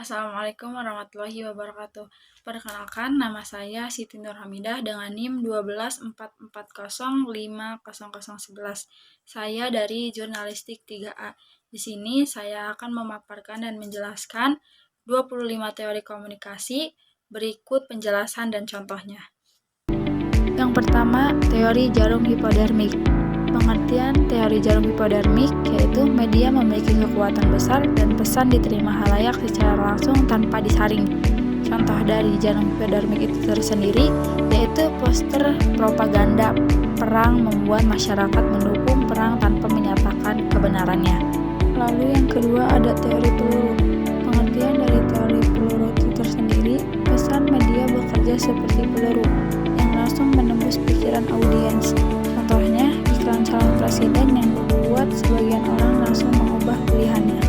Assalamualaikum warahmatullahi wabarakatuh. Perkenalkan, nama saya Siti Nurhamidah dengan NIM 124405011. Saya dari Jurnalistik 3A. Di sini saya akan memaparkan dan menjelaskan 25 teori komunikasi. Berikut penjelasan dan contohnya. Yang pertama, teori jarum hipodermik. Pengertian teori jarum hipodermik yaitu media memiliki kekuatan besar dan pesan diterima halayak secara langsung tanpa disaring. Contoh dari jarum hipodermik itu tersendiri yaitu poster propaganda perang membuat masyarakat mendukung perang tanpa menyatakan kebenarannya. Lalu yang kedua ada teori peluru. Pengertian dari teori peluru itu tersendiri, pesan media bekerja seperti peluru yang langsung menembus pikiran audiens. Contohnya, iklan calon presiden yang membuat sebagian orang langsung mengubah pilihannya.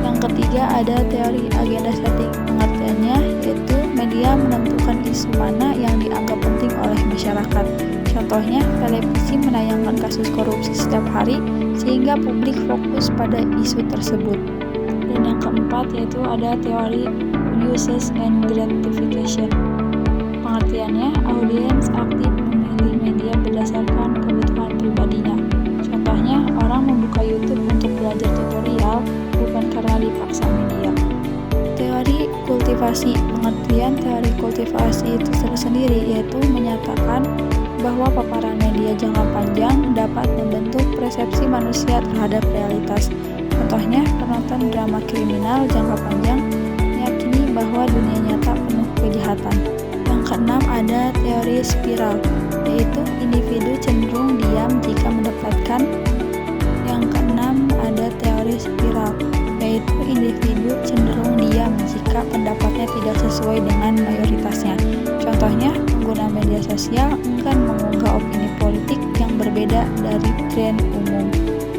Yang ketiga ada teori agenda setting. Pengertiannya yaitu media menentukan isu mana yang dianggap penting oleh masyarakat. Contohnya, televisi menayangkan kasus korupsi setiap hari sehingga publik fokus pada isu tersebut. Dan yang keempat yaitu ada teori uses and gratification. Pengertiannya, audiens aktif memilih media berdasarkan kebutuhan pribadinya. Contohnya, orang membuka YouTube untuk belajar tutorial bukan karena dipaksa media. Teori kultivasi. Pengertian teori kultivasi itu tersendiri yaitu menyatakan bahwa paparan media jangka panjang dapat membentuk persepsi manusia terhadap realitas. Contohnya, penonton drama kriminal jangka panjang meyakini bahwa dunia nyata penuh kejahatan. Yang keenam ada teori spiral, yaitu individu cenderung diam jika mendapatkan. Yang keenam ada teori spiral, yaitu individu cenderung diam jika pendapatnya tidak sesuai dengan mayoritasnya. Contohnya, pengguna media sosial enggan mengunggah opini politik yang berbeda dari tren umum.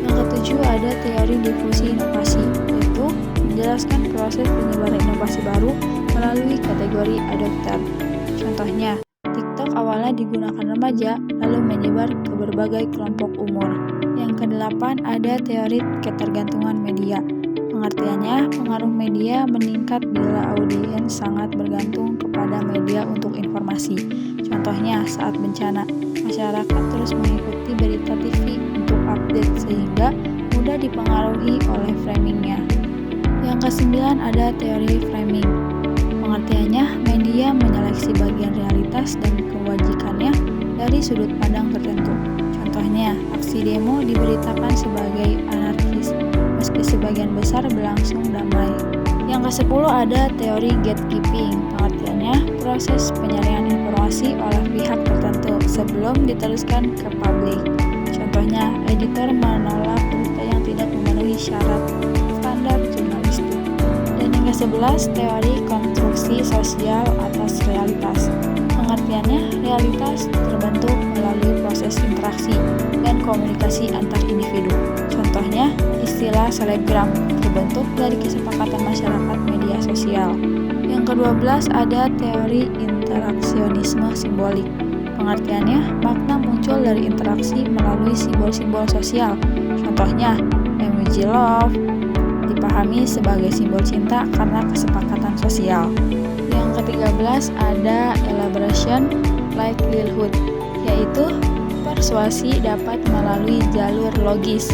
Yang ketujuh ada teori difusi inovasi, yaitu menjelaskan proses penyebaran inovasi baru melalui kategori adopter. Contohnya, TikTok awalnya digunakan remaja, lalu menyebar ke berbagai kelompok umur. Yang kedelapan ada teori ketergantungan media. Pengertiannya, pengaruh media meningkat bila audiens sangat bergantung kepada media untuk informasi. Contohnya, saat bencana, masyarakat terus mengikuti berita TV untuk update sehingga mudah dipengaruhi oleh framingnya. Yang kesembilan ada teori framing. Pengertiannya, media menyeleksi bagian realitas dan kewajikannya dari sudut pandang tertentu. Contohnya, aksi demo diberitakan sebagai anarkis, meski sebagian besar berlangsung damai. Yang ke-10 ada teori gatekeeping. Pengertiannya, proses penyaringan informasi oleh pihak tertentu sebelum diteruskan ke publik. Contohnya, editor menolak berita yang tidak memenuhi syarat standar jurnalistik. Dan yang ke-11, teori konstruksi sosial atas realitas. Pengertiannya, realitas terbentuk melalui proses interaksi dan komunikasi antar individu. Contohnya, istilah selebgram terbentuk dari kesepakatan masyarakat media sosial. Yang ke-12 ada teori interaksionisme simbolik. Pengertiannya, makna muncul dari interaksi melalui simbol-simbol sosial. Contohnya, emoji love dipahami sebagai simbol cinta karena kesepakatan sosial. Yang ke-13 ada elaboration likelihood, yaitu persuasi dapat melalui jalur logis,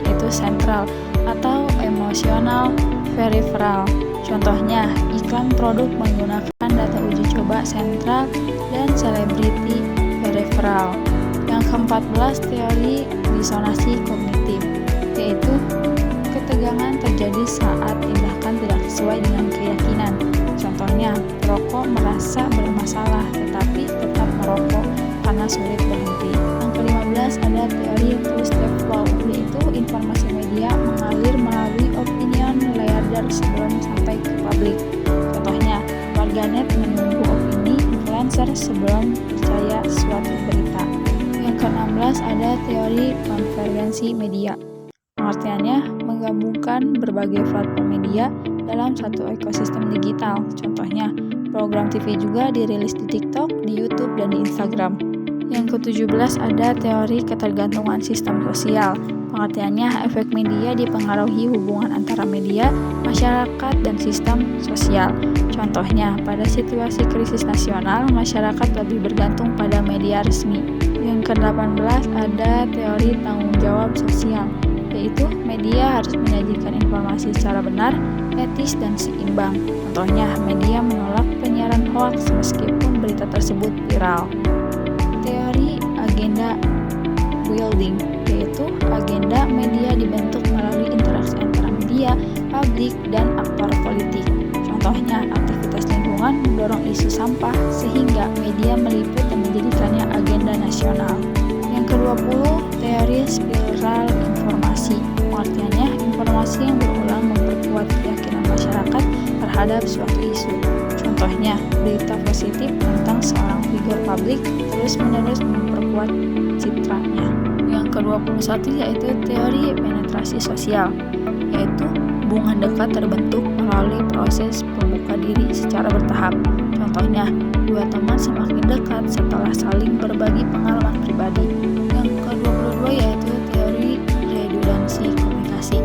yaitu sentral, atau emosional peripheral. Contohnya, iklan produk menggunakan data uji coba sentral dan celebrity peripheral. Yang ke-14 teori disonansi kognitif, yaitu ketegangan terjadi saat tindakan tidak sesuai dengan keyakinan. Contohnya, perokok merasa bermasalah tetapi tetap merokok karena sulit berhenti. Yang ke-15 ada teori two-step flow, yaitu informasi media mengalir melalui opinion leader sebelum sampai ke publik. Contohnya, warganet menunggu opini influencer sebelum percaya suatu berita. Yang ke-16 ada teori konvergensi media. Pengertiannya, menggabungkan berbagai platform media dalam satu ekosistem digital. Contohnya, program TV juga dirilis di TikTok, di YouTube, dan di Instagram. Yang ke-17 ada teori ketergantungan sistem sosial, Pengertiannya, efek media dipengaruhi hubungan antara media, masyarakat, dan sistem sosial. Contohnya, pada situasi krisis nasional, masyarakat lebih bergantung pada media resmi. Yang ke-18 ada teori tanggung jawab sosial, yaitu media harus menyajikan informasi secara benar, etis, dan seimbang. Contohnya, media menolak penyiaran hoaks meskipun berita tersebut viral. Teori agenda building, yaitu agenda media dibentuk melalui interaksi antara media, publik, dan aktor politik. Contohnya, aktivitas lingkungan mendorong isu sampah sehingga media meliput dan menjadikannya agenda nasional. Yang ke-20, teori spiral informasi. Pengertiannya, informasi yang berulang memperkuat keyakinan masyarakat terhadap suatu isu. Contohnya, berita positif tentang seorang figur publik terus-menerus memperkuat citranya. Yang ke-21 yaitu teori penetrasi sosial, yaitu hubungan dekat terbentuk melalui proses pembuka diri secara bertahap. Contohnya, dua teman semakin dekat setelah saling berbagi pengalaman pribadi. Yang ke-22 yaitu teori redundansi komunikasi,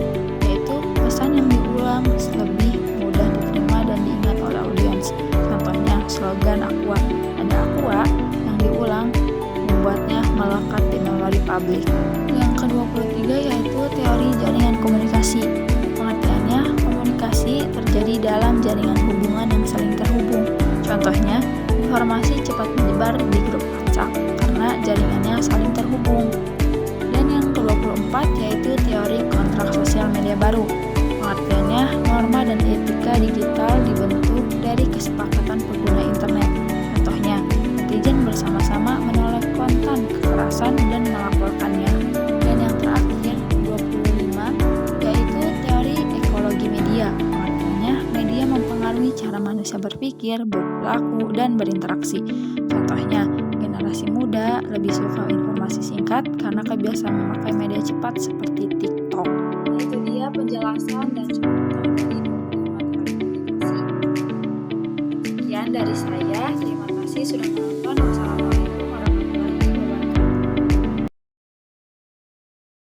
yaitu pesan yang diulang lebih mudah diterima dan diingat oleh audiens. Contohnya, slogan Aqua. Ada Aqua yang diulang membuatnya melekat di memori publik. Yang ke-23 yaitu teori jaringan komunikasi. Pengertiannya, komunikasi terjadi dalam jaringan hubungan yang saling terhubung. Contohnya, informasi cepat menyebar di grup WhatsApp karena jaringannya saling terhubung. Dan yang ke-24 yaitu teori kontrak sosial media baru. Pengertiannya, norma dan etika digital dibentuk dari kesepakatan pengguna internet. Contohnya, netizen bersama-sama menolak konten kekerasan dan melaporkannya. Dan yang terakhir, 25, yaitu teori ekologi media. Pengertiannya, media mempengaruhi cara manusia berpikir, berperilaku, dan berinteraksi. Contohnya, generasi muda lebih suka informasi singkat karena kebiasaan memakai media cepat seperti TikTok. Itu dia penjelasan dan contoh dari 25 teori komunikasi. Sekian dari saya, terima kasih sudah menonton. Wassalamualaikum.